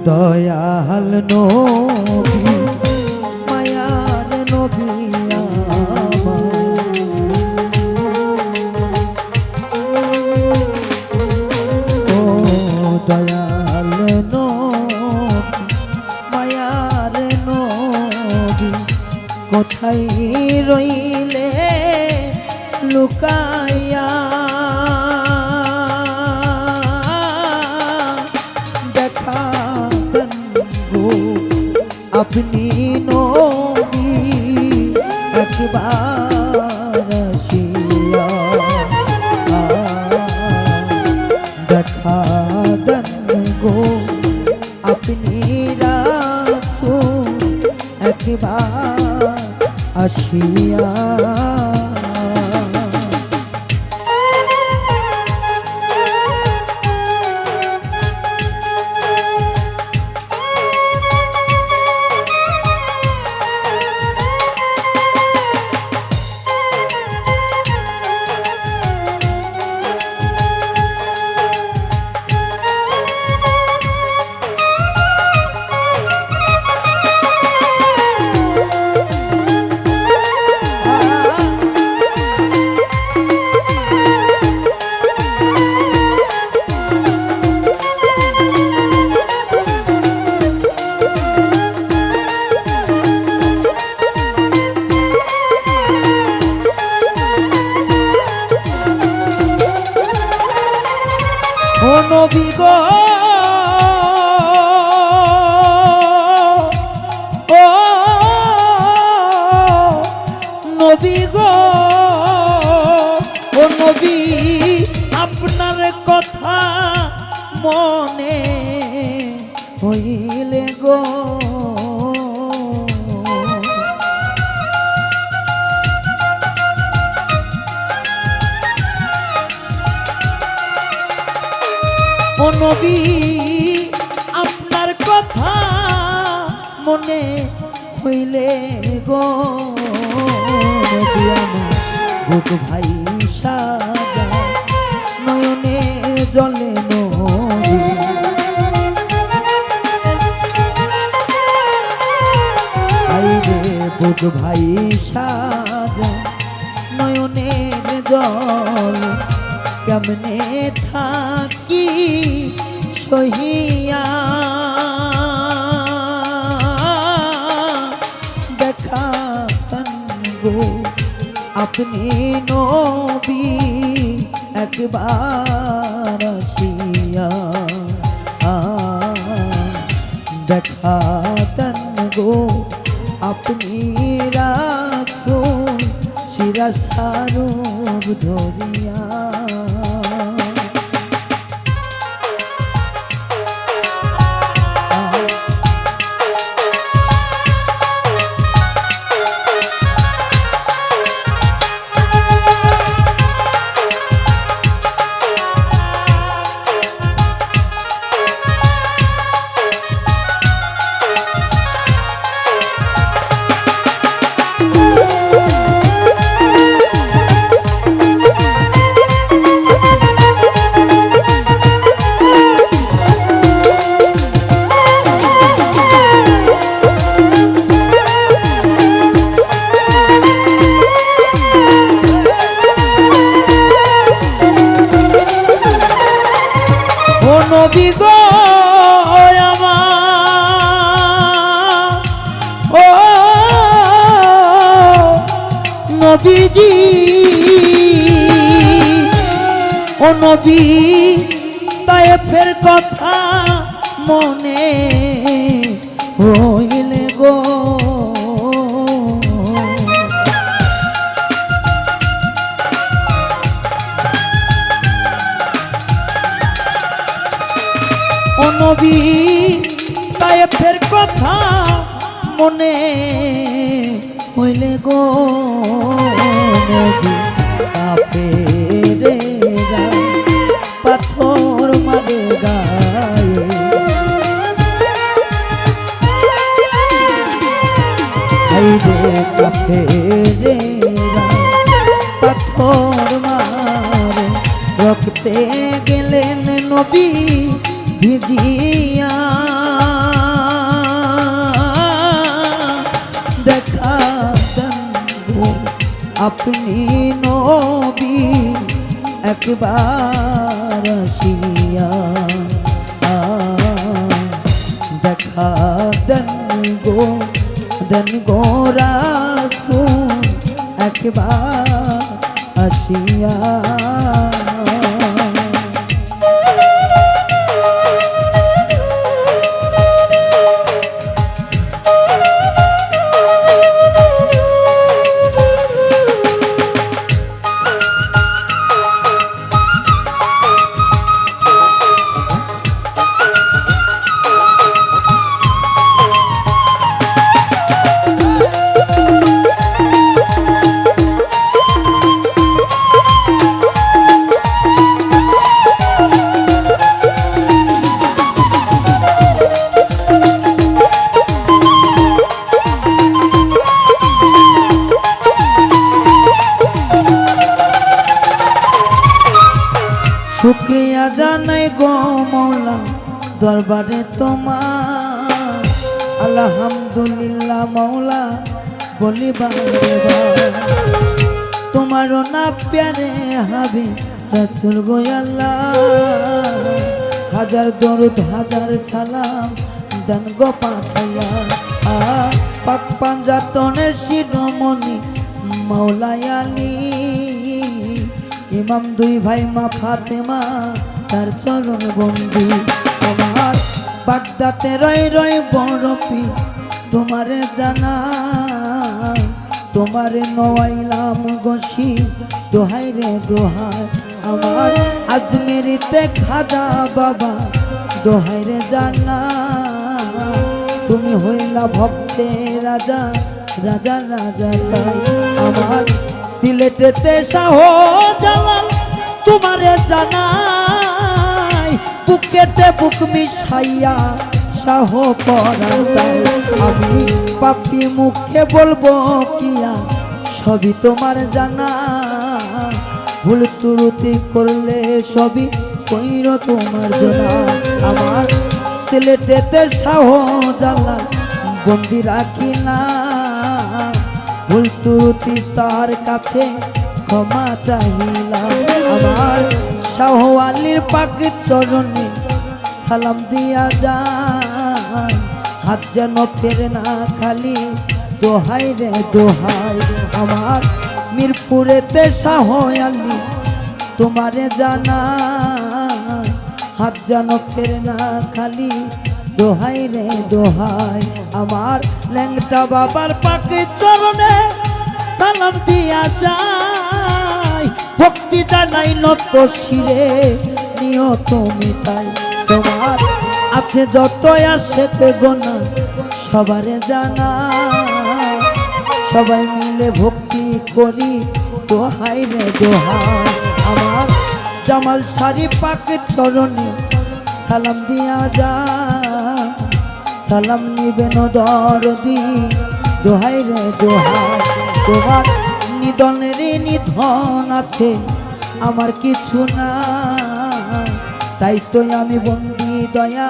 দয়াল নবী মায়ার নবী ও দয়াল নবী মায়ার নবী কোথায় রইলে লুকাইয়া আপনি নবী একবার আসিয়া দেখা দেন গো আপনি রাসূল একবার আসিয়া ও নবী গো ও নবী গো ও নবী আপনার কথা মনে হইলে গো ও নবী আপনার কথা মনে হইলে গো নবী আমার বুক ভাই সাজা নয়নে জলে নবী আইরে বুক ভাই সাজা নয়নের জল কেমনে থাকি সহিয়া দেখা গো আপনি নবী একবার আসিয়া দেখা গো আপনি রাসূল শিরা সারুব ধরিয়া নবী গো আমার ও নবীজি ও নবী তায়েফের কথা মনে হইলে গো ও নবী তায়েফের কথা মনে হইলে গো নবী কাঁপে রে পাথর মারে গায়ে হাইরে কাঁপে রে পাথর মারে রক্তে গেলেন নবী ভিজিয়া আপনি নবী একবার আসিয়া দেখা দেন গো রাসূল একবার আসিয়া। শুকরিয়া জানাই গো মওলা দরবারে তোমার, আলহামদুলিল্লাহ মওলা বলি বারবার। তোমারও না প্যারে হাবিব রাসূল গো আল্লাহ, হাজার দরুদ হাজার সালাম দেন গো পাঠাইয়া। পাক পাঞ্জাতনের শিরোমণি মওলা আলী, ইমাম দুই ভাই মা ফাতেমা তার চরণ বন্দি। আমার বাগদাতে রয় রয় বরফি তোমারে জানা, তোমারে নওয়াইলাম গসি দোহাই রে দোহাই। আমার আজমেরিতে খাজা বাবা দোহাই রে জানা, তুমি হইলা ভক্তের রাজা রাজা রাজা তাই। আমার সিলেটেতে শাহজালাল তোমারে জানাই, বুকেতে বুক মিশাইয়া শাহ পরাণ তাই। আমি পাপি মুখে বলবো কিয়া সবই তোমার জানা, ভুল ত্রুটি করলে সবই কইর তোমার জানা। আমার সিলেটেতে শাহজালাল বন্দি রাখি না, ভুল ত্রুটি তার কাছে ক্ষমা চাহিলাম। আমার শাহ আলীর পাক চরণে সালাম দিয়া যান, হাত যেন ফেরে না খালি দোহাই রে দোহাই। আমার মিরপুরেতে শাহ আলী তোমারে জানা, হাত যেন ফেরে না খালি দোহাই রে দোহাই। আমার ল্যাংটা বাবার পাকে চরণে সালাম দিয়া যাই, ভক্তি জানাই নত শিরে নিয়ত মিটাই। তোমার আছে যত আসে গোনা সবারে জানা, সবাই মিলে ভক্তি করি দোহাই রে দোহাই। আমার জামাল সারি পাকে চরণে সালাম দিয়া যা, সালাম নিবেন দরদি দোহাই রে দোহাই। তোমার নিধনের নিধন আছে আমার কিছু না, তাই তো আমি বন্দি দয়া